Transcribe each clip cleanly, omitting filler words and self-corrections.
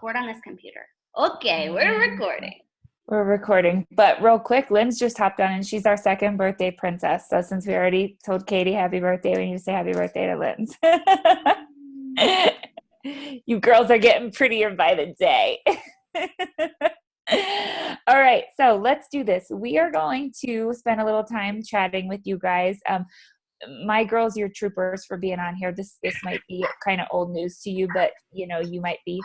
record on this computer. Okay, we're recording. We're recording. But real quick, Lynn's just hopped on and she's our second birthday princess. So since we already told Katie happy birthday, we need to say happy birthday to Lynn's. You girls are getting prettier by the day. All right, so let's do this. We are going to spend a little time chatting with you guys. My girls, you're troopers for being on here. This might be kind of old news to you, but you might be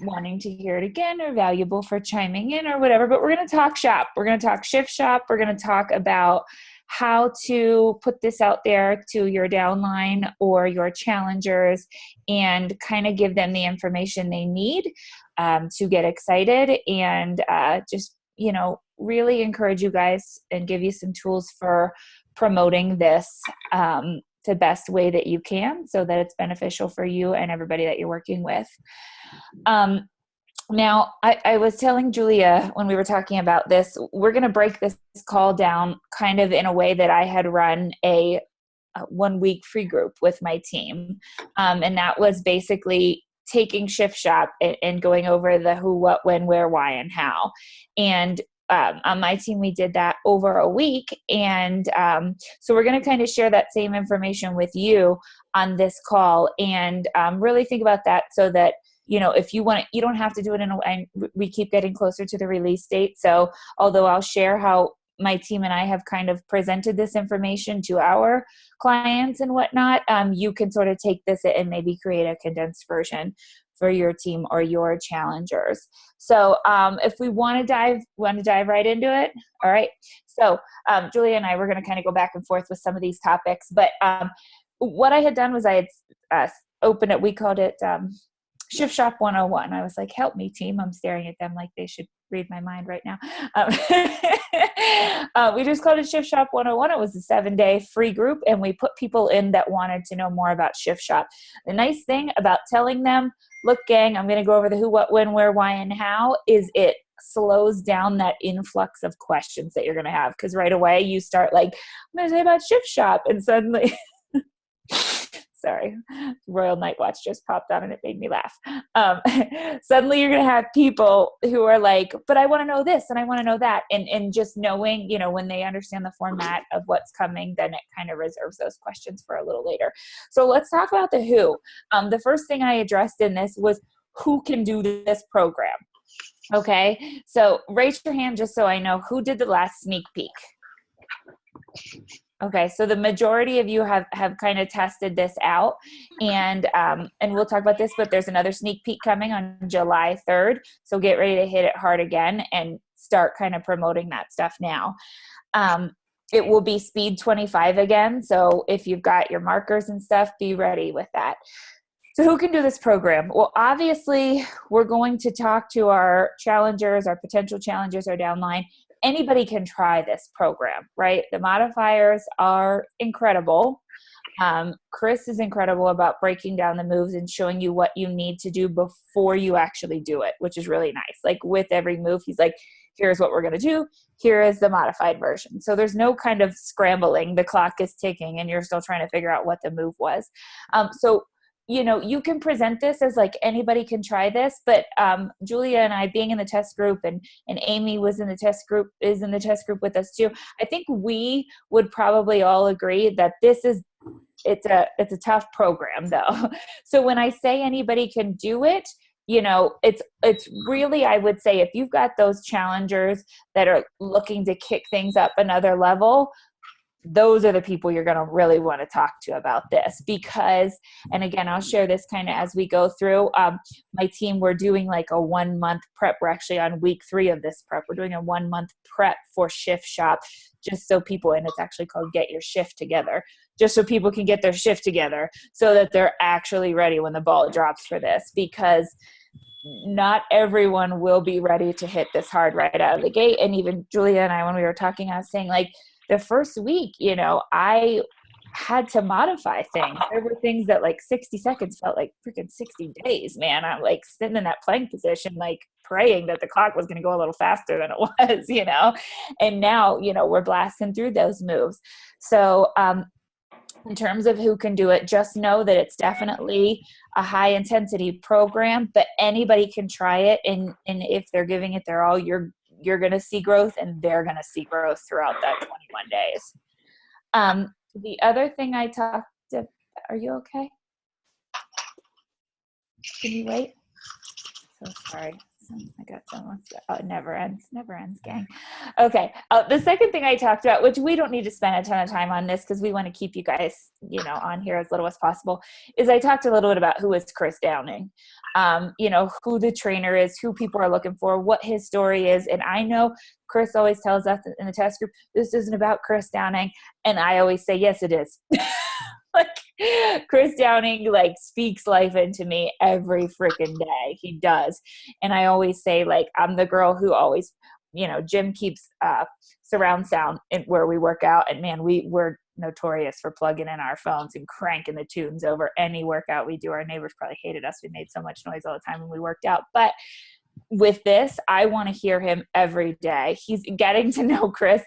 wanting to hear it again or valuable for chiming in or whatever. But we're going to talk shop. We're going to talk shift shop. We're going to talk about how to put this out there to your downline or your challengers and kind of give them the information they need to get excited and just, really encourage you guys and give you some tools for promoting this the best way that you can so that it's beneficial for you and everybody that you're working with. Now, I was telling Julia when we were talking about this, we're going to break this call down kind of in a way that I had run a 1 week free group with my team. And that was basically taking shift shop and going over the who, what, when, where, why, and how. And on my team, we did that over a week. And so we're going to kind of share that same information with you on this call and really think about that so that, if you want it, you don't have to do it and we keep getting closer to the release date. So although I'll share how my team and I have kind of presented this information to our clients and whatnot, you can sort of take this and maybe create a condensed version for your team or your challengers. So if we want to dive right into it. All right. So Julia and I, we're going to kind of go back and forth with some of these topics, but what I had done was I had opened it. We called it Shift Shop 101. I was like, help me team. I'm staring at them like they should read my mind right now. We just called it Shift Shop 101. It was a 7-day free group and we put people in that wanted to know more about Shift Shop. The nice thing about telling them, look gang, I'm going to go over the who, what, when, where, why, and how is it slows down that influx of questions that you're going to have. Because right away you start like, I'm going to say about Shift Shop and suddenly sorry, Royal Night Watch just popped on and it made me laugh. Suddenly you're going to have people who are like, but I want to know this and I want to know that. And just knowing, when they understand the format of what's coming, then it kind of reserves those questions for a little later. So let's talk about the who. The first thing I addressed in this was who can do this program. Okay. So raise your hand just so I know who did the last sneak peek. Okay, so the majority of you have kind of tested this out, and we'll talk about this, but there's another sneak peek coming on July 3rd, so get ready to hit it hard again and start kind of promoting that stuff now. It will be speed 25 again, so if you've got your markers and stuff, be ready with that. So who can do this program? Well, obviously, we're going to talk to our challengers, our potential challengers, our downline. Anybody can try this program, right? The modifiers are incredible. Chris is incredible about breaking down the moves and showing you what you need to do before you actually do it, which is really nice. Like with every move, he's like, here's what we're going to do. Here is the modified version. So there's no kind of scrambling. The clock is ticking and you're still trying to figure out what the move was. So you can present this as like anybody can try this, but Julia and I being in the test group and Amy is in the test group with us too. I think we would probably all agree that it's a tough program though. So when I say anybody can do it, it's really, I would say if you've got those challengers that are looking to kick things up another level, those are the people you're going to really want to talk to about this because, and again, I'll share this kind of as we go through. My team, we're doing like a 1 month prep. We're actually on week 3 of this prep. We're doing a 1 month prep for Shift Shop just so people, and it's actually called Get Your Shift Together, just so people can get their shift together so that they're actually ready when the ball drops for this because not everyone will be ready to hit this hard right out of the gate. And even Julia and I, when we were talking, I was saying like, the first week, I had to modify things. There were things that like 60 seconds felt like freaking 60 days, man. I'm like sitting in that plank position, like praying that the clock was going to go a little faster than it was, and now, we're blasting through those moves. So in terms of who can do it, just know that it's definitely a high intensity program, but anybody can try it. And if they're giving it their all, you're going to see growth, and they're going to see growth throughout that 21 days. The other thing I talked to, are you okay? Can you wait? So sorry. I got someone. Oh, it never ends, gang. Okay. The second thing I talked about, which we don't need to spend a ton of time on this because we want to keep you guys, on here as little as possible, is I talked a little bit about who is Chris Downing, who the trainer is, who people are looking for, what his story is. And I know Chris always tells us in the test group, this isn't about Chris Downing. And I always say, yes, it is. Chris Downing speaks life into me every freaking day. He does. And I always say, I'm the girl who always, Jim keeps surround sound where we work out, and man, we're notorious for plugging in our phones and cranking the tunes over any workout we do. Our neighbors probably hated us. We made so much noise all the time when we worked out. But with this, I want to hear him every day. He's getting to know Chris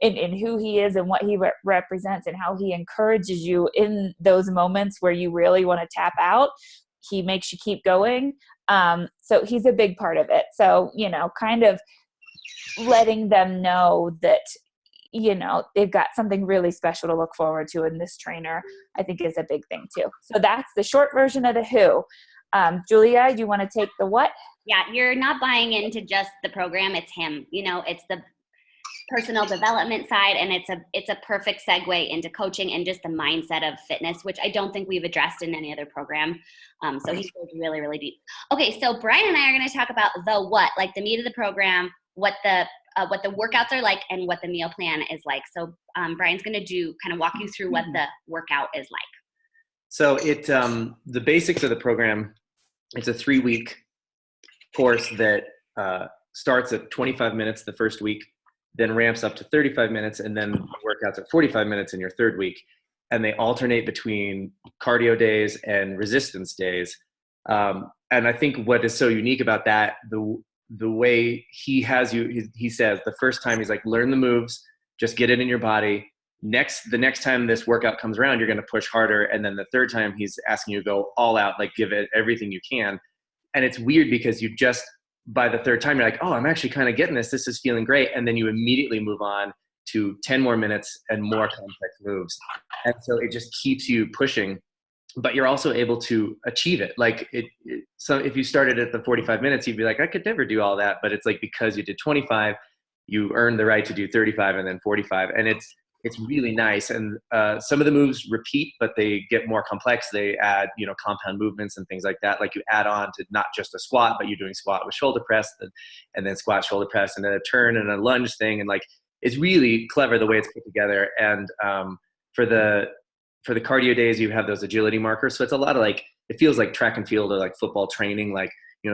in who he is and what he represents and how he encourages you in those moments where you really want to tap out. He makes you keep going. So he's a big part of it. So, kind of letting them know that, they've got something really special to look forward to in this trainer, I think is a big thing too. So that's the short version of the who. Julia, you want to take the what? Yeah, you're not buying into just the program. It's him. It's the personal development side, and it's a perfect segue into coaching and just the mindset of fitness, which I don't think we've addressed in any other program. So he goes really, really deep. Okay, so Brian and I are going to talk about the what, like the meat of the program, what the workouts are like, and what the meal plan is like. So Brian's going to walk you through what the workout is like. So the basics of the program, it's a 3-week course that starts at 25 minutes the first week, then ramps up to 35 minutes, and then workouts at 45 minutes in your third week. And they alternate between cardio days and resistance days. And I think what is so unique about that, the way he has you, he says the first time he's like, learn the moves, just get it in your body. The next time this workout comes around, you're going to push harder. And then the third time he's asking you to go all out, give it everything you can. And it's weird because by the third time, you're like, oh, I'm actually kind of getting this. This is feeling great. And then you immediately move on to 10 more minutes and more complex moves. And so it just keeps you pushing, but you're also able to achieve it. So if you started at the 45 minutes, you'd be like, I could never do all that. But it's because you did 25, you earned the right to do 35 and then 45. And it's really nice. And some of the moves repeat, but they get more complex. They add, compound movements and things like that. You add on to not just a squat, but you're doing squat with shoulder press and then squat, shoulder press, and then a turn and a lunge thing. And it's really clever the way it's put together. And for the cardio days, you have those agility markers. So it's a lot of it feels like track and field or football training,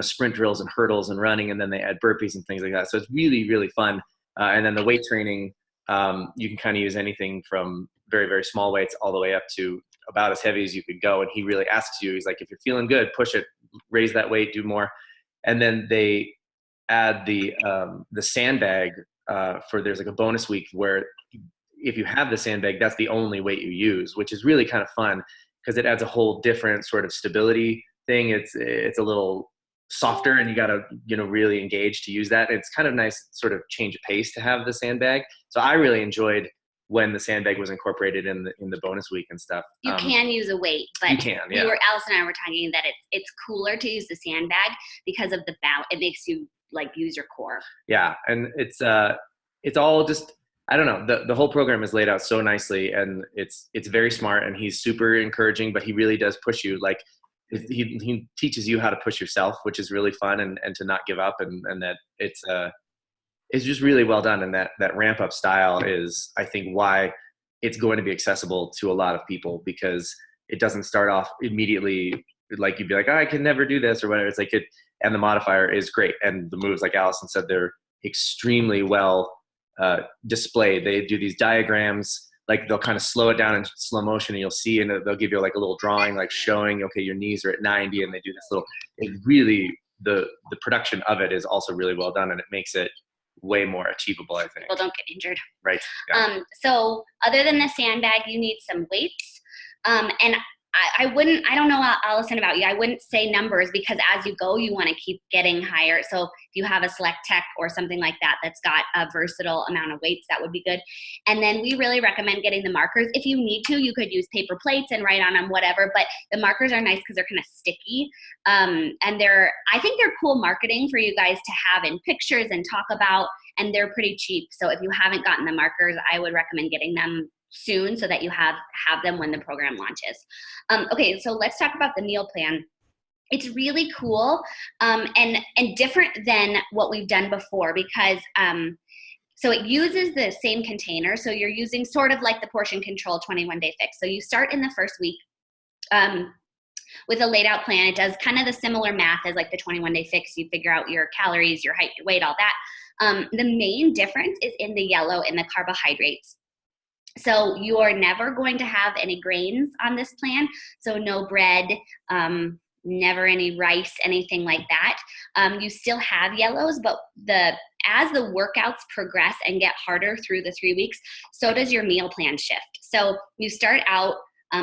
sprint drills and hurdles and running. And then they add burpees and things like that. So it's really, really fun. And then the weight training, you can kind of use anything from very, very small weights all the way up to about as heavy as you could go. And he really asks you, he's like, if you're feeling good, push it, raise that weight, do more. And then they add the sandbag there's a bonus week where if you have the sandbag, that's the only weight you use, which is really kind of fun because it adds a whole different sort of stability thing. It's a little softer and you got to, really engage to use that. It's kind of nice sort of change of pace to have the sandbag. So I really enjoyed when the sandbag was incorporated in the bonus week and stuff. You can use a weight, but you can, yeah. Alice and I were talking that it's cooler to use the sandbag because of the bounce. It makes you use your core. Yeah. And it's all just, I don't know. The whole program is laid out so nicely and it's very smart and he's super encouraging, but he really does push you. He teaches you how to push yourself, which is really fun and to not give up and that it's just really well done. And that ramp up style is, I think, why it's going to be accessible to a lot of people because it doesn't start off immediately you'd be like, oh, I can never do this or whatever. It's and the modifier is great. And the moves, like Allison said, they're extremely well displayed. They do these diagrams, they'll kind of slow it down in slow motion and you'll see, and they'll give you a little drawing, showing, okay, your knees are at 90 and they do this it really, the production of it is also really well done and it makes it way more achievable, I think. People don't get injured. Right. Yeah. So other than the sandbag, you need some weights. And I don't know, Allison, about you. I wouldn't say numbers because as you go, you want to keep getting higher. So if you have a Select Tech or something like that that's got a versatile amount of weights, that would be good. And then we really recommend getting the markers. If you need to, you could use paper plates and write on them, whatever. But the markers are nice because they're kind of sticky. And I think they're cool marketing for you guys to have in pictures and talk about. And they're pretty cheap. So if you haven't gotten the markers, I would recommend getting them soon so that you have them when the program launches. Okay, so let's talk about the meal plan. It's really cool and different than what we've done before because so it uses the same container. So you're using sort of like the portion control 21-day fix. So you start in the first week with a laid out plan. It does kind of the similar math as like the 21-day fix. You figure out your calories, your height, your weight, all that. The main difference is in the yellow and the carbohydrates. So you are never going to have any grains on this plan. So no bread, never any rice, anything like that. You still have yellows, but as the workouts progress and get harder through the 3 weeks, so does your meal plan shift. So you start out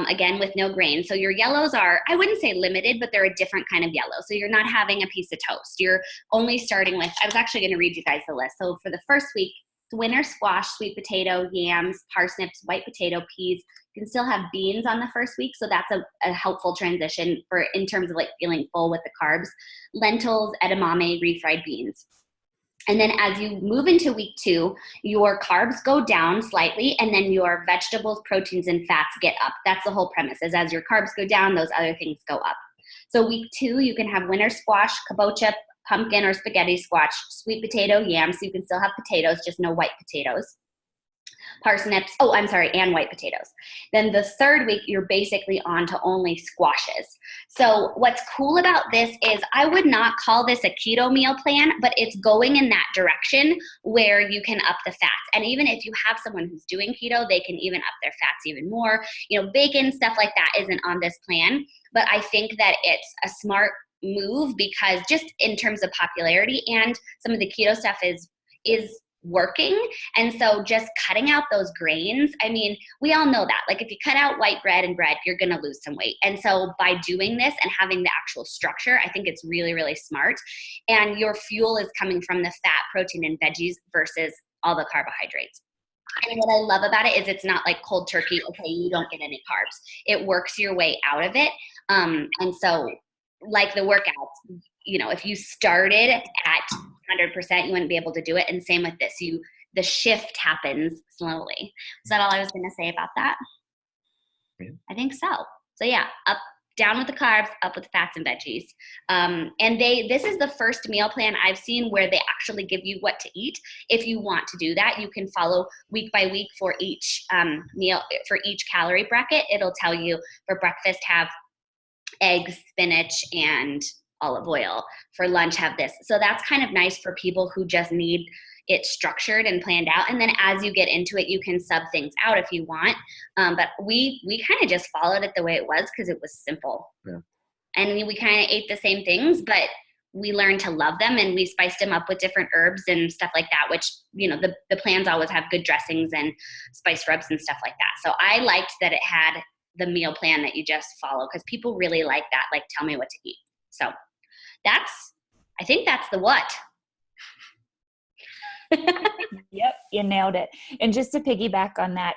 again with no grain. So your yellows are, I wouldn't say limited, but they're a different kind of yellow. So you're not having a piece of toast. You're only starting with, I was actually going to read you guys the list. So for the first week, winter squash, sweet potato, yams, parsnips, white potato, peas. You can still have beans on the first week, so that's a helpful transition in terms of like feeling full with the carbs. Lentils, edamame, refried beans. And then as you move into week 2, your carbs go down slightly, and then your vegetables, proteins, and fats get up. That's the whole premise, is as your carbs go down, those other things go up. So week 2, you can have winter squash, kabocha, pumpkin or spaghetti squash, sweet potato, yams, so you can still have potatoes, just no white potatoes. Parsnips, and white potatoes. Then the third week, you're basically on to only squashes. So what's cool about this is I would not call this a keto meal plan, but it's going in that direction where you can up the fats. And even if you have someone who's doing keto, they can even up their fats even more. Bacon, stuff like that isn't on this plan, but I think that it's a smart move because just in terms of popularity and some of the keto stuff is working. And so just cutting out those grains, I mean, we all know that. Like if you cut out white bread and bread, you're going to lose some weight. And so by doing this and having the actual structure, I think it's really, really smart. And your fuel is coming from the fat, protein, and veggies versus all the carbohydrates. And what I love about it is it's not like cold turkey, okay, you don't get any carbs. It works your way out of it. And so like the workouts, if you started at 100%, you wouldn't be able to do it. And same with this, the shift happens slowly. Is that all I was going to say about that? Yeah. I think so. So yeah, down with the carbs, up with fats and veggies. And this is the first meal plan I've seen where they actually give you what to eat. If you want to do that, you can follow week by week for each meal, for each calorie bracket. It'll tell you for breakfast, have eggs, spinach, and olive oil. For lunch, have this. So that's kind of nice for people who just need it structured and planned out. And then as you get into it, you can sub things out if you want. But we kind of just followed it the way it was because it was simple. Yeah. And we kind of ate the same things, but we learned to love them and we spiced them up with different herbs and stuff like that, which, the plans always have good dressings and spice rubs and stuff like that. So I liked that it had the meal plan that you just follow because people really like that. Like, tell me what to eat. So I think that's the what. Yep, you nailed it. And just to piggyback on that,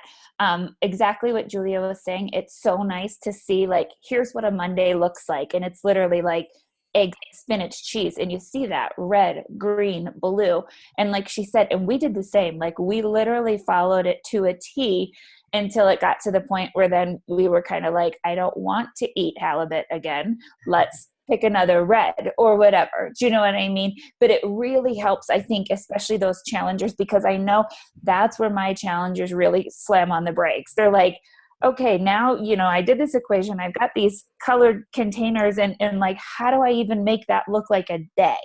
exactly what Julia was saying, it's so nice to see, like, here's what a Monday looks like. And it's literally like eggs, spinach, cheese. And you see that red, green, blue. And like she said, and we did the same, like we literally followed it to a T until it got to the point where then we were kind of like, I don't want to eat halibut again. Let's pick another red or whatever. Do you know what I mean? But it really helps, I think, especially those challengers, because I know that's where my challengers really slam on the brakes. They're like, okay, now, I did this equation. I've got these colored containers and like, how do I even make that look like a day?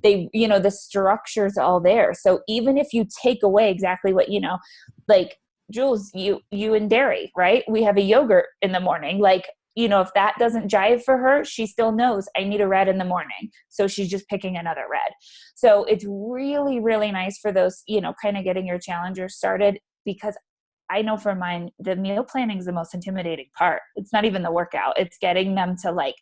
The structure's all there. So even if you take away exactly what, like Jules, you and dairy, right? We have a yogurt in the morning. Like, if that doesn't jive for her, she still knows I need a red in the morning. So she's just picking another red. So it's really, really nice for those, kind of getting your challengers started, because I know for mine, the meal planning is the most intimidating part. It's not even the workout. It's getting them to like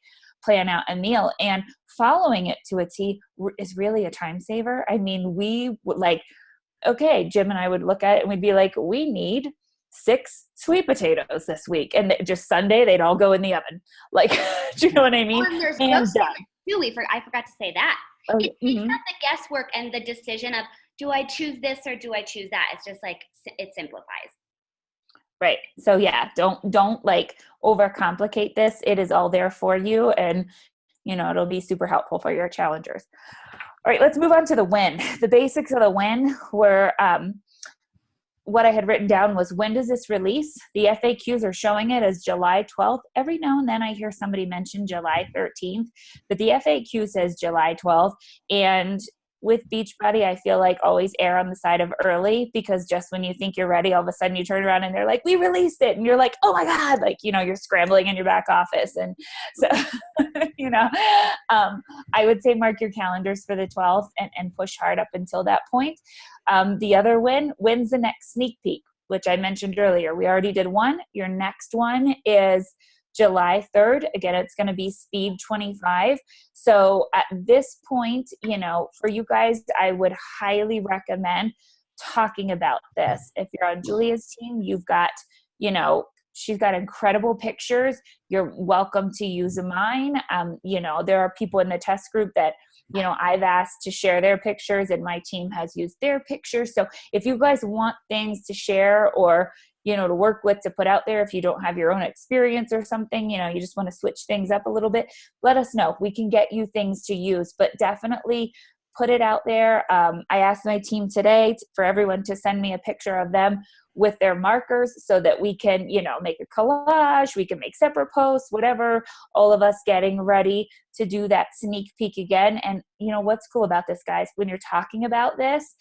plan out a meal, and following it to a T is really a time saver. I mean, we would like, okay, Jim and I would look at it and we'd be like, we need 6 sweet potatoes this week. And just Sunday, they'd all go in the oven. Like, do you know what I mean? And there's And too. I forgot to say that. Oh, It's not the guesswork and the decision of, do I choose this or do I choose that? It's just like, it simplifies. Right. So yeah, don't like overcomplicate this. It is all there for you, and it'll be super helpful for your challengers. All right, let's move on to the win. The basics of the win were what I had written down was, when does this release? The FAQs are showing it as July 12th. Every now and then I hear somebody mention July 13th, but the FAQ says July 12th. And with Beachbody, I feel like always err on the side of early, because just when you think you're ready, all of a sudden you turn around and they're like, we released it. And you're like, oh my God, like, you're scrambling in your back office. And so, I would say mark your calendars for the 12th and push hard up until that point. The other when's the next sneak peek, which I mentioned earlier. We already did one. Your next one is July 3rd. Again, it's going to be Speed 25. So at this point, for you guys, I would highly recommend talking about this. If you're on Julia's team, you've got, she's got incredible pictures. You're welcome to use mine. There are people in the test group that, I've asked to share their pictures, and my team has used their pictures. So if you guys want things to share or, to work with, to put out there, if you don't have your own experience or something, you just want to switch things up a little bit, let us know. We can get you things to use, but definitely put it out there. I asked my team today for everyone to send me a picture of them with their markers so that we can, make a collage, we can make separate posts, whatever, all of us getting ready to do that sneak peek again. And what's cool about this, guys, when you're talking about this,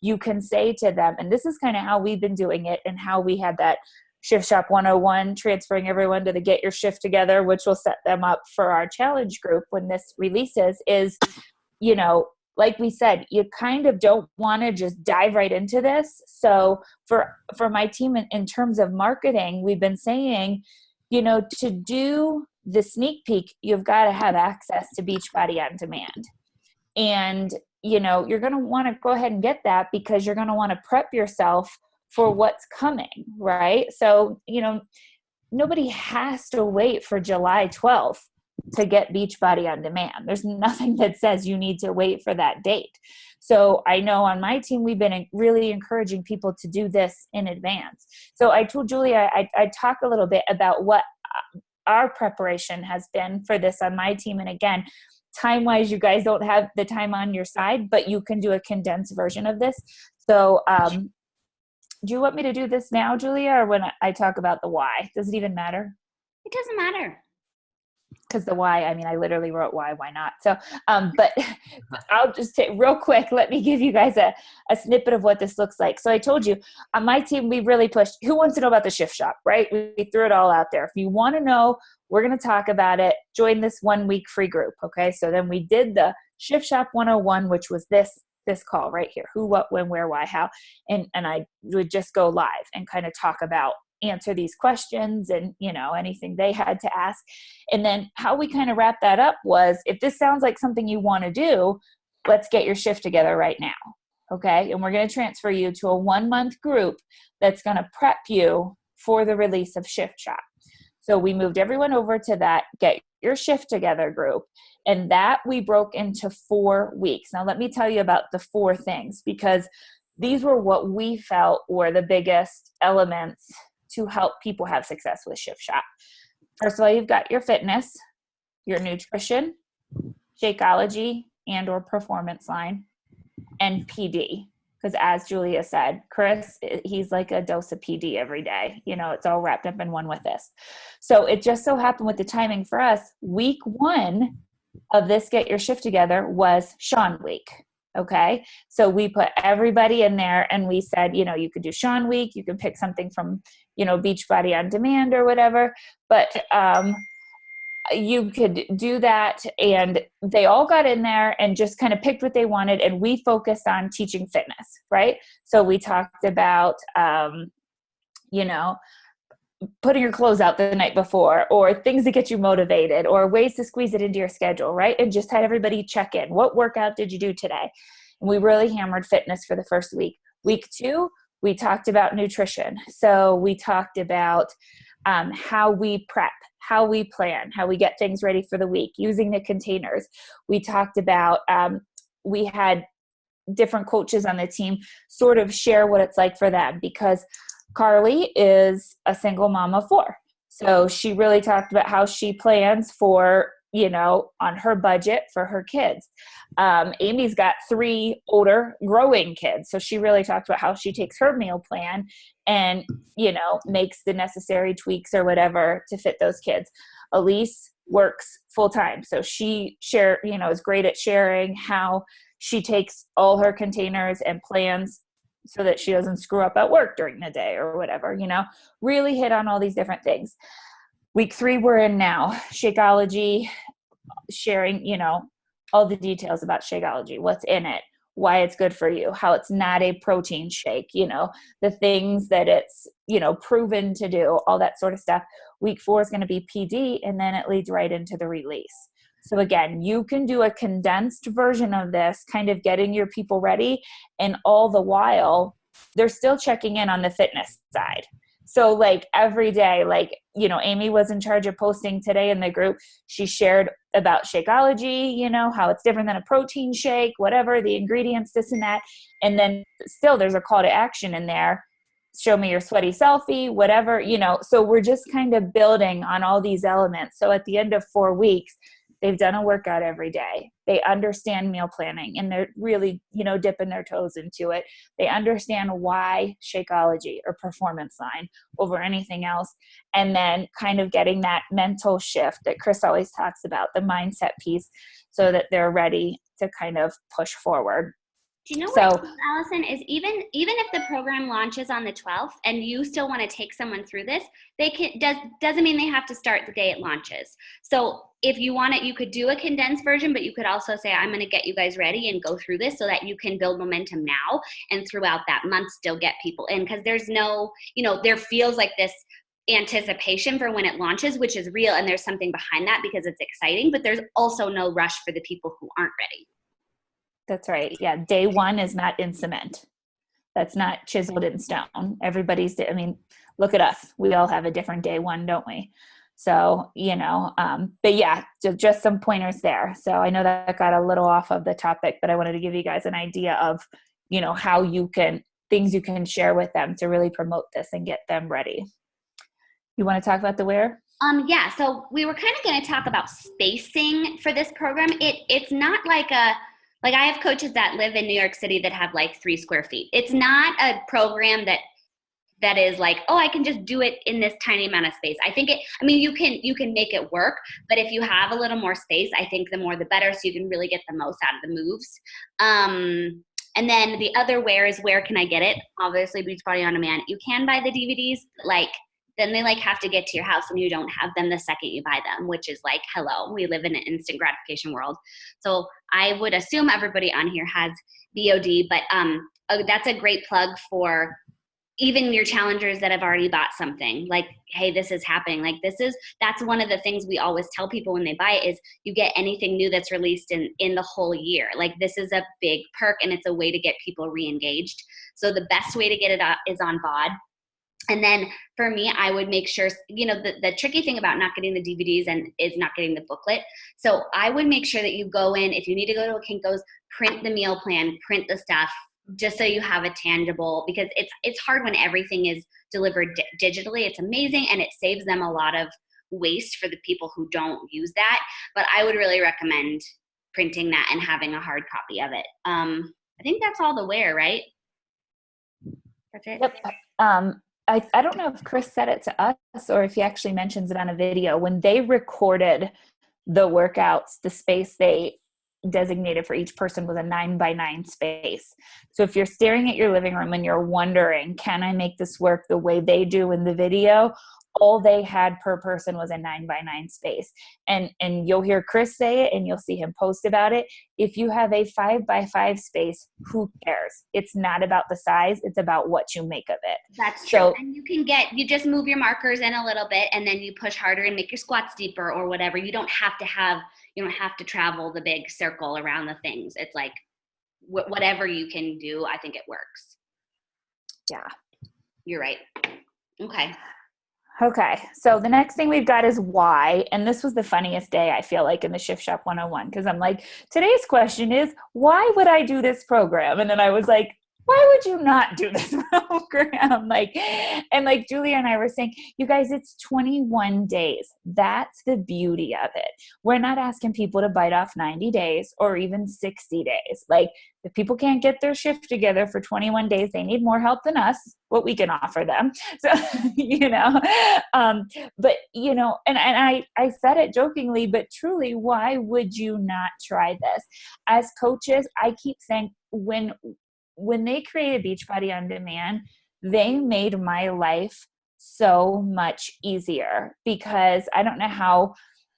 you can say to them, and this is kind of how we've been doing it and how we had that Shift Shop 101, transferring everyone to the Get Your Shift Together, which will set them up for our challenge group when this releases, is, like we said, you kind of don't want to just dive right into this. So for my team, in terms of marketing, we've been saying, to do the sneak peek, you've got to have access to Beachbody on demand. And, you're going to want to go ahead and get that, because you're going to want to prep yourself for what's coming, right? So, nobody has to wait for July 12th to get Beachbody on demand. There's nothing that says you need to wait for that date. So I know on my team, we've been really encouraging people to do this in advance. So I told Julia, I'd talk a little bit about what our preparation has been for this on my team. And again, time-wise, you guys don't have the time on your side, but you can do a condensed version of this. So do you want me to do this now, Julia, or when I talk about the why? Does it even matter? It doesn't matter. Because the why, I literally wrote why not? So, but I'll just take real quick. Let me give you guys a snippet of what this looks like. So I told you on my team, we really pushed, who wants to know about the Shift Shop, right? We threw it all out there. If you want to know, we're going to talk about it. Join this 1 week free group. Okay. So then we did the Shift Shop 101, which was this call right here, who, what, when, where, why, how. And I would just go live and kind of talk about, answer these questions and, anything they had to ask. And then how we kind of wrap that up was, if this sounds like something you want to do, let's get your shift together right now. Okay. And we're going to transfer you to a 1 month group that's going to prep you for the release of Shift Shop. So we moved everyone over to that Get Your Shift Together group. And that we broke into 4 weeks. Now, let me tell you about the 4 things, because these were what we felt were the biggest elements to help people have success with Shift Shop. First of all, you've got your fitness, your nutrition, Shakeology and or performance line, and PD. Because as Julia said, Chris, he's like a dose of PD every day. It's all wrapped up in one with this. So it just so happened with the timing for us, week 1 of this Get Your Shift Together was Sean week. Okay. So we put everybody in there and we said, you could do Sean week, you can pick something from, Beachbody on demand or whatever. But you could do that. And they all got in there and just kind of picked what they wanted. And we focused on teaching fitness, right? So we talked about, putting your clothes out the night before, or things that get you motivated, or ways to squeeze it into your schedule, right? And just had everybody check in. What workout did you do today? And we really hammered fitness for the first week. Week 2, we talked about nutrition. So we talked about how we prep, how we plan, how we get things ready for the week, using the containers. We talked about, we had different coaches on the team sort of share what it's like for them, because Carly is a single mom of 4. So she really talked about how she plans for, on her budget for her kids. Amy's got 3 older growing kids. So she really talked about how she takes her meal plan and, makes the necessary tweaks or whatever to fit those kids. Elise works full time. So she is great at sharing how she takes all her containers and plans so that she doesn't screw up at work during the day or whatever, really hit on all these different things. Week 3 we're in now, Shakeology, sharing, all the details about Shakeology, what's in it, why it's good for you, how it's not a protein shake, the things that it's, proven to do, all that sort of stuff. Week 4 is going to be PD, and then it leads right into the release. So again, you can do a condensed version of this, kind of getting your people ready, and all the while they're still checking in on the fitness side. So like every day, Amy was in charge of posting today in the group. She shared about Shakeology, how it's different than a protein shake, whatever, the ingredients, this and that. And then still there's a call to action in there. Show me your sweaty selfie, whatever, so we're just kind of building on all these elements. So at the end of 4 weeks, they've done a workout every day. They understand meal planning, and they're really, dipping their toes into it. They understand why Shakeology or Performance Line over anything else. And then kind of getting that mental shift that Chris always talks about, the mindset piece, so that they're ready to kind of push forward. Do you know what, Allison, is even if the program launches on the 12th and you still want to take someone through this, doesn't mean they have to start the day it launches. So if you want it, you could do a condensed version, but you could also say, I'm going to get you guys ready and go through this so that you can build momentum now and throughout that month still get people in. Because there's no, there feels like this anticipation for when it launches, which is real, and there's something behind that because it's exciting, but there's also no rush for the people who aren't ready. That's right. Yeah. Day 1 is not in cement. That's not chiseled in stone. Look at us. We all have a different day 1, don't we? So, but yeah, just some pointers there. So I know that got a little off of the topic, but I wanted to give you guys an idea of, how things you can share with them to really promote this and get them ready. You want to talk about the where? Yeah. So we were kind of going to talk about spacing for this program. It's not like I have coaches that live in New York City that have 3 square feet. It's not a program that is like, oh, I can just do it in this tiny amount of space. I think you can make it work, but if you have a little more space, I think the more the better, so you can really get the most out of the moves. And then the other where can I get it? Obviously, Beachbody On Demand. You can buy the DVDs, then they have to get to your house and you don't have them the second you buy them, which is hello, we live in an instant gratification world. So I would assume everybody on here has VOD, but that's a great plug for even your challengers that have already bought something. Hey, this is happening. That's one of the things we always tell people when they buy it is you get anything new that's released in the whole year. This is a big perk, and it's a way to get people re-engaged. So the best way to get it is on VOD. And then for me, I would make sure, the tricky thing about not getting the DVDs is not getting the booklet. So I would make sure that you go in, if you need to go to a Kinko's, print the meal plan, print the stuff, just so you have a tangible, because it's hard when everything is delivered digitally. It's amazing, and it saves them a lot of waste for the people who don't use that. But I would really recommend printing that and having a hard copy of it. I think that's all the where, right? That's it. Yep. I don't know if Chris said it to us or if he actually mentions it on a video. When they recorded the workouts, the space they designated for each person was a 9x9 space. So if you're staring at your living room and you're wondering, can I make this work the way they do in the video? all they had per person was a 9x9 space. And you'll hear Chris say it and you'll see him post about it. If you have a 5x5 space, who cares? It's not about the size. It's about what you make of it. That's true. So, and you just move your markers in a little bit and then you push harder and make your squats deeper or whatever. You don't have to travel the big circle around the things. It's like whatever you can do, I think it works. Yeah. You're right. Okay. Okay. So the next thing we've got is why. And this was the funniest day, I feel like, in the Shift Shop 101, because I'm like, today's question is, why would I do this program? And then I was like, why would you not do this program? Like Julia and I were saying, you guys, it's 21 days. That's the beauty of it. We're not asking people to bite off 90 days or even 60 days. Like, if people can't get their shift together for 21 days, they need more help than us, what we can offer them. So, but, and I said it jokingly, but truly, why would you not try this? As coaches, I keep saying, when they created Beachbody On Demand, they made my life so much easier, because I don't know how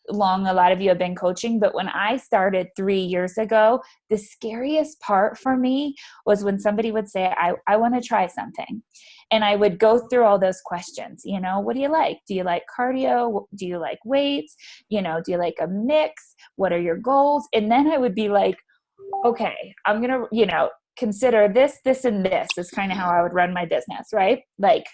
long a lot of you have been coaching, but when I started 3 years ago, the scariest part for me was when somebody would say, I want to try something. And I would go through all those questions. What do you like? Do you like cardio? Do you like weights? Do you like a mix? What are your goals? And then I would be like, okay, I'm going to, consider this, this, and this is kind of how I would run my business, right? Like,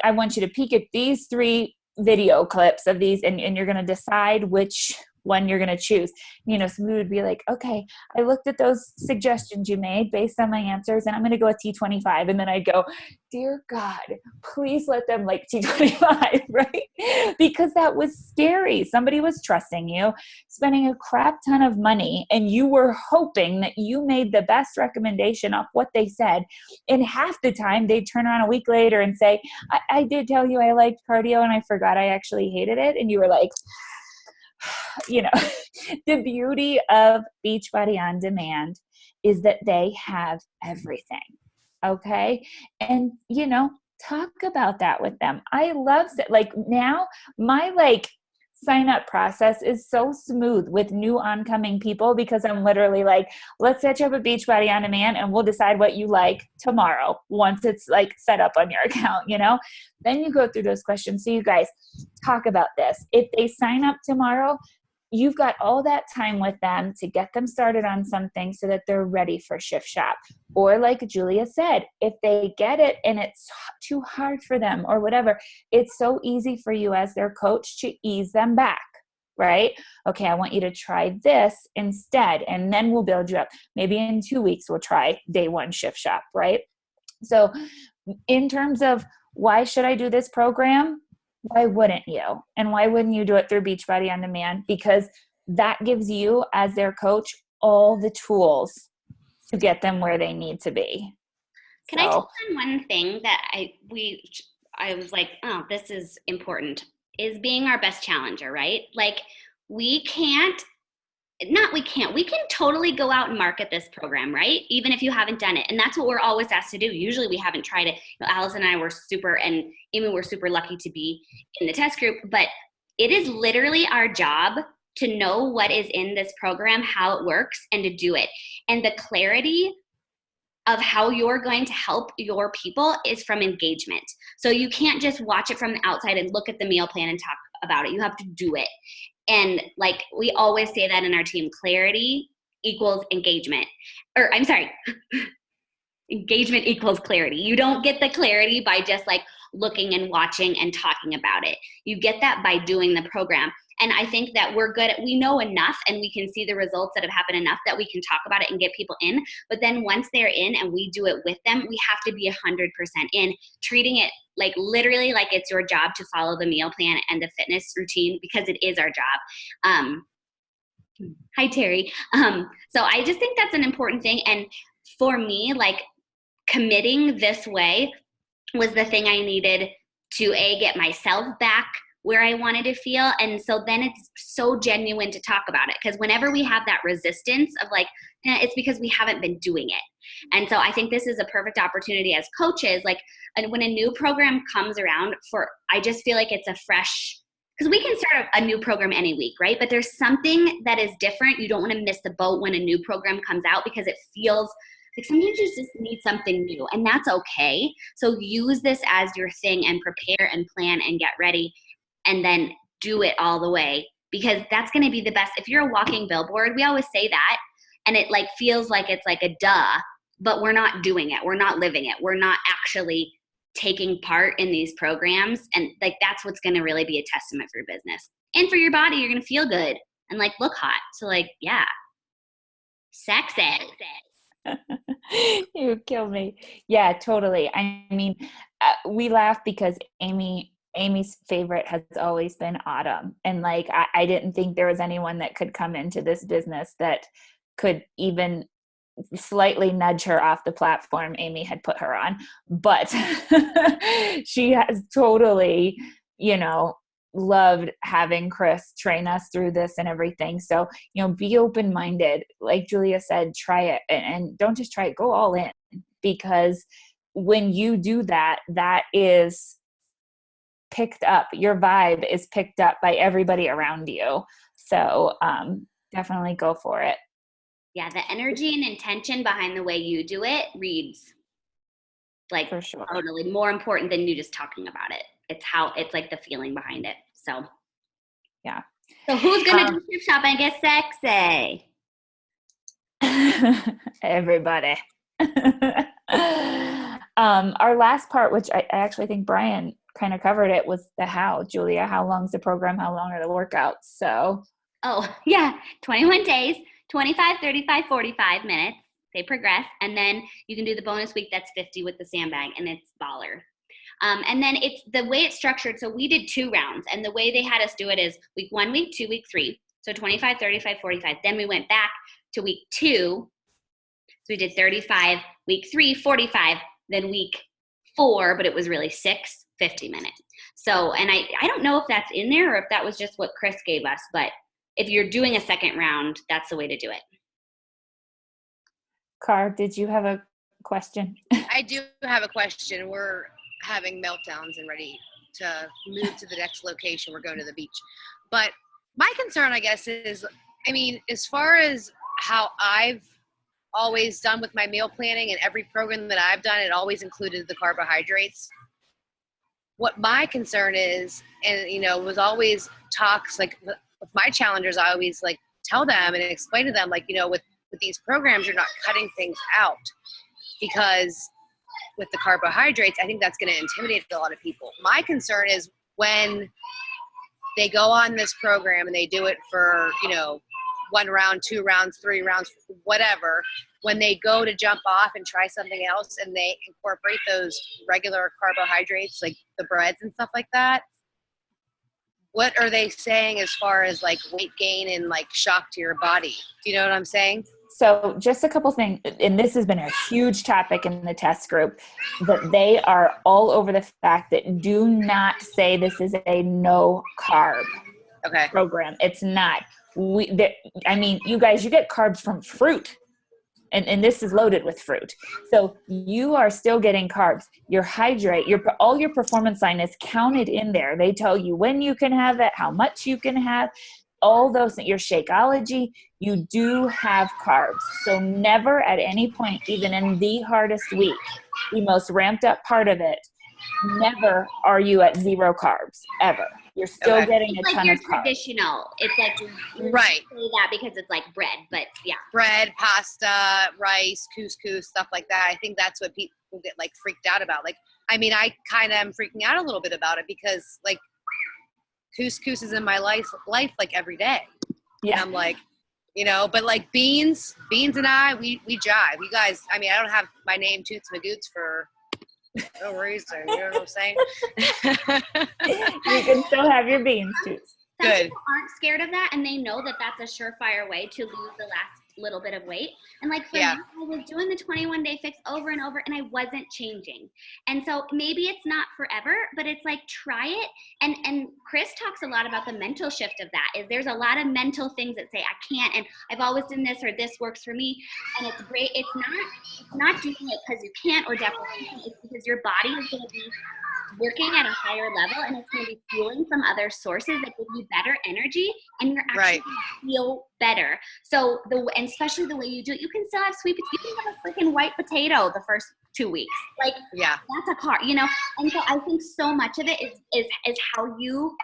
I want you to peek at these 3 video clips of these, and you're going to decide which one you're going to choose. Somebody would be like, okay, I looked at those suggestions you made based on my answers, and I'm going to go with T25. And then I'd go, dear God, please let them like T25, right? Because that was scary. Somebody was trusting you, spending a crap ton of money, and you were hoping that you made the best recommendation off what they said. And half the time they'd turn around a week later and say, I did tell you I liked cardio and I forgot I actually hated it. And you were like, the beauty of Beachbody On Demand is that they have everything. Okay. And, talk about that with them. I love it. Like, now my sign up process is so smooth with new oncoming people, because I'm literally like, let's set you up a Beachbody On Demand and we'll decide what you like tomorrow once it's set up on your account, Then you go through those questions. So you guys talk about this. If they sign up tomorrow, you've got all that time with them to get them started on something so that they're ready for Shift Shop. Or like Julia said, if they get it and it's too hard for them or whatever, it's so easy for you as their coach to ease them back, right? Okay, I want you to try this instead, and then we'll build you up. Maybe in 2 weeks, we'll try day 1 Shift Shop, right? So in terms of why should I do this program? Why wouldn't you? And why wouldn't you do it through Beachbody On Demand? Because that gives you, as their coach, all the tools to get them where they need to be. Can I touch on one thing that I was like, oh, this is important, is being our best challenger, right? Like, we can totally go out and market this program, right? Even if you haven't done it. And that's what we're always asked to do. Usually we haven't tried it. Alice and I were and Amy were super lucky to be in the test group, but it is literally our job to know what is in this program, how it works, and to do it. And the clarity of how you're going to help your people is from engagement. So you can't just watch it from the outside and look at the meal plan and talk about it. You have to do it. And we always say that in our team, clarity equals engagement. Or I'm sorry, engagement equals clarity. You don't get the clarity by just looking and watching and talking about it. You get that by doing the program. And I think that we know enough and we can see the results that have happened enough that we can talk about it and get people in. But then once they're in and we do it with them, we have to be 100% in, treating it literally like it's your job to follow the meal plan and the fitness routine, because it is our job. Hi, Terry. So I just think that's an important thing. And for me, committing this way was the thing I needed to get myself back where I wanted to feel. And so then it's so genuine to talk about it, because whenever we have that resistance of it's because we haven't been doing it. And so I think this is a perfect opportunity as coaches, like, and when a new program comes around I just feel like it's a fresh, because we can start a new program any week, right? But there's something that is different. You don't want to miss the boat when a new program comes out, because it feels like sometimes you just need something new, and that's okay. So use this as your thing and prepare and plan and get ready, and then do it all the way, because that's going to be the best. If you're a walking billboard, we always say that, and it like feels like it's like a duh, but we're not doing it. We're not living it. We're not actually taking part in these programs. And like, that's what's going to really be a testament for your business and for your body. You're going to feel good and like look hot. So like, yeah, sexy. You kill me. Yeah, totally. I mean, we laugh because Amy's favorite has always been Autumn. And like, I didn't think there was anyone that could come into this business that could even slightly nudge her off the platform Amy had put her on. But she has totally, loved having Chris train us through this and everything. So, be open-minded. Like Julia said, try it, and don't just try it, go all in, because when you do that, that is picked up. Your vibe is picked up by everybody around you. So definitely go for it. Yeah, the energy and intention behind the way you do it reads like For sure. totally more important than you just talking about it. It's like the feeling behind it. So yeah. So who's gonna do thrift shop and get sexy? Everybody. Our last part, which I actually think Brian kind of covered it, was the how. Julia, how long's the program? How long are the workouts? So. Oh, yeah. 21 days, 25, 35, 45 minutes. They progress. And then you can do the bonus week that's 50 with the sandbag, and it's baller. And then it's the way it's structured. So we did 2 rounds, and the way they had us do it is week 1, week 2, week 3. So 25, 35, 45. Then we went back to week 2. So we did 35, week 3, 45, then week 4, but it was really 6, 50 minutes. So, and I don't know if that's in there or if that was just what Chris gave us, but if you're doing a second round, that's the way to do it. Car, did you have a question? I do have a question. We're having meltdowns and ready to move to the next location. We're going to the beach. But my concern, I guess, is, as far as how I've always done with my meal planning, and every program that I've done, it always included the carbohydrates. What my concern is, and, was always talks, like with my challengers, I always like tell them and explain to them, like, with these programs, you're not cutting things out, because with the carbohydrates, I think that's going to intimidate a lot of people. My concern is when they go on this program and they do it for, 1 round, 2 rounds, 3 rounds, whatever, when they go to jump off and try something else and they incorporate those regular carbohydrates, like the breads and stuff like that, what are they saying as far as like weight gain and like shock to your body? Do you know what I'm saying? So just a couple things, and this has been a huge topic in the test group, that they are all over the fact that do not say this is a no carb program. It's not. You guys, you get carbs from fruit. And this is loaded with fruit. So you are still getting carbs. Your hydrate, all your performance line is counted in there. They tell you when you can have it, how much you can have, all those, your Shakeology, you do have carbs. So never at any point, even in the hardest week, the most ramped up part of it, never are you at 0 carbs, ever. You're still getting a ton of carbs. Traditional. It's like right. Say that because it's like bread, but yeah. Bread, pasta, rice, couscous, stuff like that. I think that's what people get like freaked out about. Like, I kind of am freaking out a little bit about it because like couscous is in my life like every day. Yeah. And I'm like, but like beans and I, we jive. You guys, I don't have my name Toots Magoots for no reason, you know what I'm saying? You can still have your beans, Toots. Some people aren't scared of that, and they know that that's a surefire way to lose the last little bit of weight. And like for Yeah. me, I was doing the 21-day fix over and over and I wasn't changing. And so maybe it's not forever, but it's like, try it. And Chris talks a lot about the mental shift of that. Is there's a lot of mental things that say, I can't, and I've always done this, or this works for me. And it's great. It's not doing it because you can't or deprivation. It's because your body is going to be working at a higher level, and it's going to be fueling from other sources that give you better energy, and you're actually Right. going to feel better. So and especially the way you do it, you can still have sweet potatoes. You can have a freaking white potato the first 2 weeks. Like, Yeah. that's a carb, you know? And so I think so much of it is how you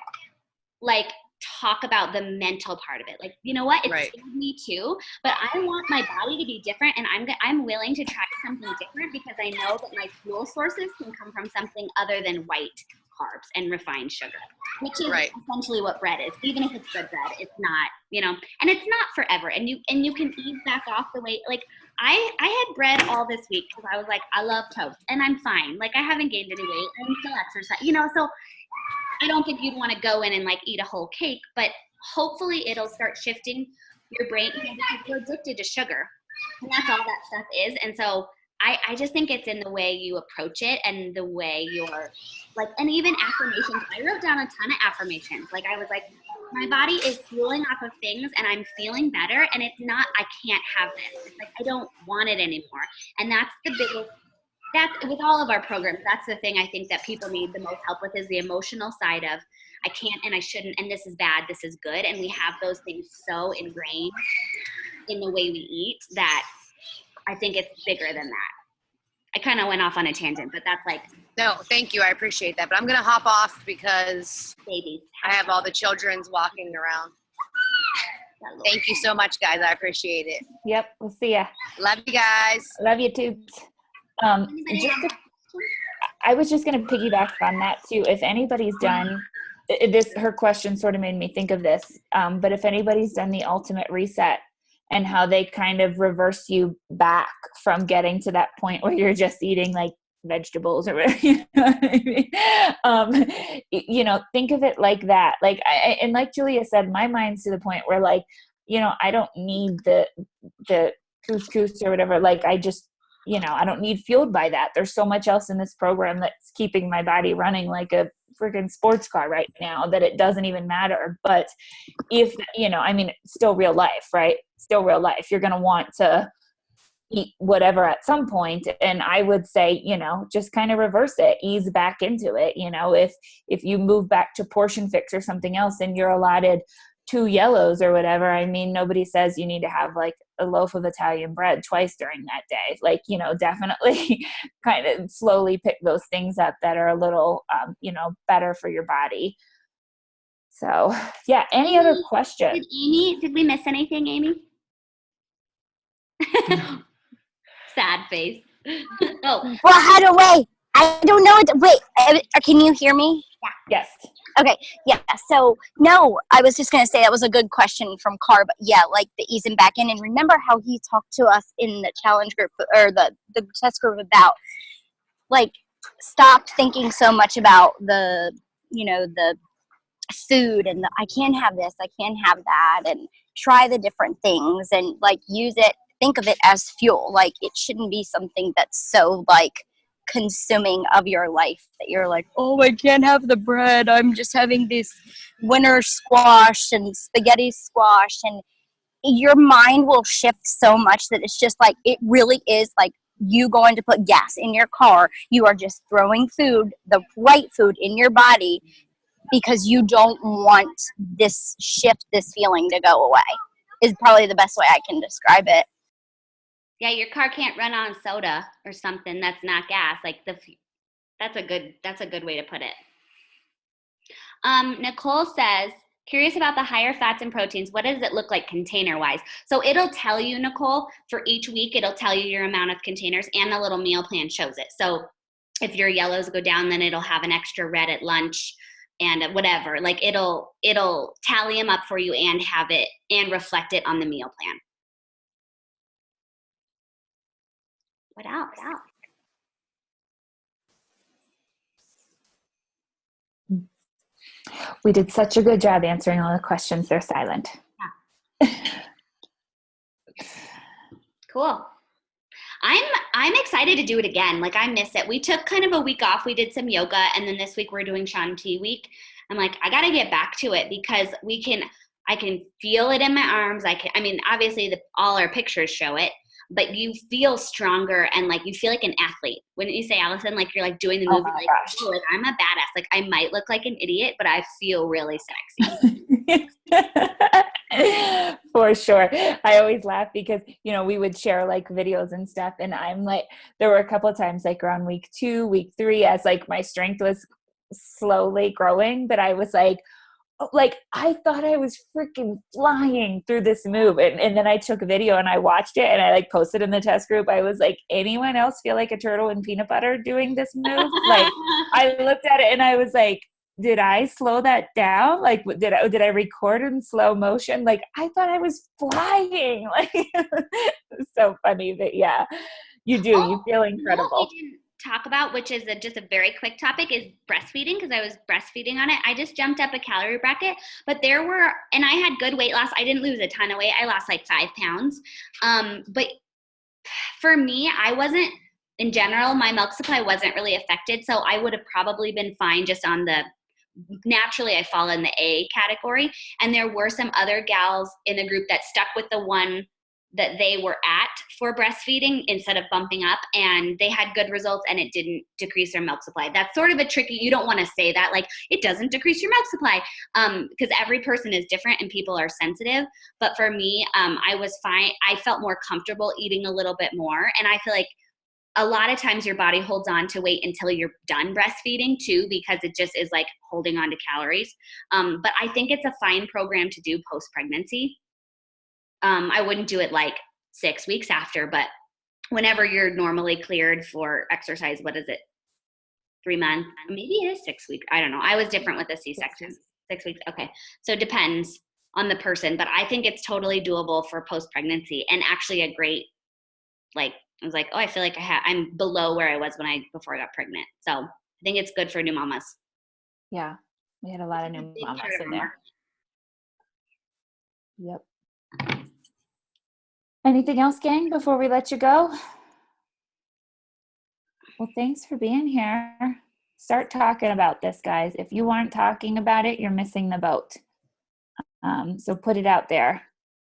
like talk about the mental part of it. Like, you know what? It Right. scared me too, but I want my body to be different, and I'm willing to try something different because I know that my fuel sources can come from something other than white carbs and refined sugar, which is Right. essentially what bread is. Even if it's good bread, it's not, you know, and it's not forever. And you can ease back off the weight. Like I had bread all this week because I was like, I love toast and I'm fine. Like I haven't gained any weight. I'm still exercising, you know, so I don't think you'd want to go in and like eat a whole cake, but hopefully it'll start shifting your brain, you know, because we're addicted to sugar, and that's all that stuff is. And so I just think it's in the way you approach it and the way you're like, and even affirmations. I wrote down a ton of affirmations. Like I was like, my body is fueling off of things and I'm feeling better, and it's not, I can't have this. It's like, I don't want it anymore. And that's the biggest, that's with all of our programs. That's the thing I think that people need the most help with, is the emotional side of I can't and I shouldn't, and this is bad, this is good. And we have those things so ingrained in the way we eat that I think it's bigger than that. I kind of went off on a tangent, but that's like No, thank you. I appreciate that. But I'm going to hop off because babies. I have all the children's walking around. Thank you so much, guys. I appreciate it. Yep. We'll see ya. Love you guys. Love you too. Anybody Just have- I was just going to piggyback on that too. If anybody's done this, her question sort of made me think of this. But if anybody's done the ultimate reset and how they kind of reverse you back from getting to that point where you're just eating like vegetables or whatever, you know what I mean? You know, think of it like that. Like, and like Julia said, my mind's to the point where like, you know, I don't need the couscous or whatever. Like I just, you know, I don't need fueled by that. There's so much else in this program that's keeping my body running like a freaking sports car right now that it doesn't even matter. But if, you know, I mean, still real life, right? Still real life. You're going to want to eat whatever at some point. And I would say, you know, just kind of reverse it, ease back into it. You know, if you move back to portion fix or something else and you're allotted 2 yellows or whatever, I mean, nobody says you need to have like a loaf of Italian bread twice during that day. Like, you know, definitely kind of slowly pick those things up that are a little, you know, better for your body. So yeah. Any other questions? Did we miss anything, Amy? Sad face. Oh, Well, how do I don't know. Wait, can you hear me? Yes. Okay, yeah. So, no, I was just going to say that was a good question from Carr, but yeah, like the easing back in. And remember how he talked to us in the challenge group or the test group about, like, stop thinking so much about the, you know, the food and the, I can't have this, I can't have that, and try the different things and, like, use it, think of it as fuel. Like, it shouldn't be something that's so, like, consuming of your life that you're like, oh, I can't have the bread, I'm just having this winter squash and spaghetti squash, and your mind will shift so much that it's just like, it really is like you going to put gas in your car. You are just throwing food, the right food, in your body because you don't want this shift, this feeling to go away, is probably the best way I can describe it. yeah, your car can't run on soda or something that's not gas. Like that's a good way to put it. Nicole says, curious about the higher fats and proteins. What does it look like container wise? So it'll tell you, Nicole, for each week, it'll tell you your amount of containers, and the little meal plan shows it. So if your yellows go down, then it'll have an extra red at lunch and whatever. Like it'll tally them up for you and have it and reflect it on the meal plan. What else? We did such a good job answering all the questions. They're silent. Yeah. Cool. I'm excited to do it again. Like, I miss it. We took kind of a week off. We did some yoga, and then this week we're doing Shanti week. I'm like, I got to get back to it because I can feel it in my arms. I mean, obviously all our pictures show it, but you feel stronger and like you feel like an athlete. Wouldn't you say, Allison? Like you're like doing the movie, my like, gosh. oh, like I'm a badass. Like I might look like an idiot, but I feel really sexy. For sure. I always laugh because, we would share like videos and stuff. And I'm like, there were a couple of times like around week 2, week 3, as like my strength was slowly growing, that I was like I thought I was freaking flying through this move. And then I took a video and I watched it and I like posted in the test group. I was like, anyone else feel like a turtle in peanut butter doing this move? Like I looked at it and I was like, did I slow that down? Like, did I record in slow motion? Like, I thought I was flying. Like, so funny. But yeah, you do. You feel incredible. What we didn't talk about, which is just a very quick topic, is breastfeeding, because I was breastfeeding on it. I just jumped up a calorie bracket, but and I had good weight loss. I didn't lose a ton of weight. I lost like 5 pounds. But for me, in general, my milk supply wasn't really affected. So I would have probably been fine just on naturally I fall in the A category. And there were some other gals in the group that stuck with the one that they were at for breastfeeding instead of bumping up, and they had good results and it didn't decrease their milk supply. That's sort of a tricky, you don't want to say that, like it doesn't decrease your milk supply, because every person is different and people are sensitive. But for me, I was fine. I felt more comfortable eating a little bit more. And I feel like a lot of times your body holds on to weight until you're done breastfeeding too, because it just is like holding on to calories. But I think it's a fine program to do post-pregnancy. I wouldn't do it like 6 weeks after, but whenever you're normally cleared for exercise, what is it? 3 months? Maybe it is 6 weeks. I don't know. I was different with a C-section. 6 weeks. Okay. So it depends on the person, but I think it's totally doable for post-pregnancy, and actually a great, like, I was like, oh, I feel like I'm below where I was before I got pregnant. So I think it's good for new mamas. Yeah. We had a lot of new mamas in there. Yep. Anything else, gang, before we let you go? Well, thanks for being here. Start talking about this, guys. If you aren't talking about it, you're missing the boat. So put it out there.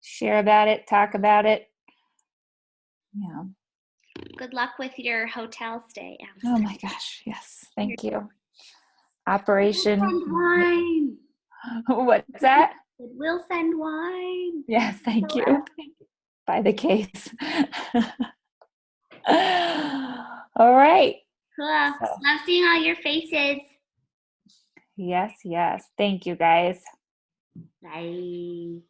Share about it. Talk about it. Yeah. Good luck with your hotel stay, Allison. Oh my gosh. Yes. Thank you. Operation. Wine. What's that? We'll send wine. Yes. Thank you. By the case. All right. Cool. So. Love seeing all your faces. Yes. Thank you, guys. Bye.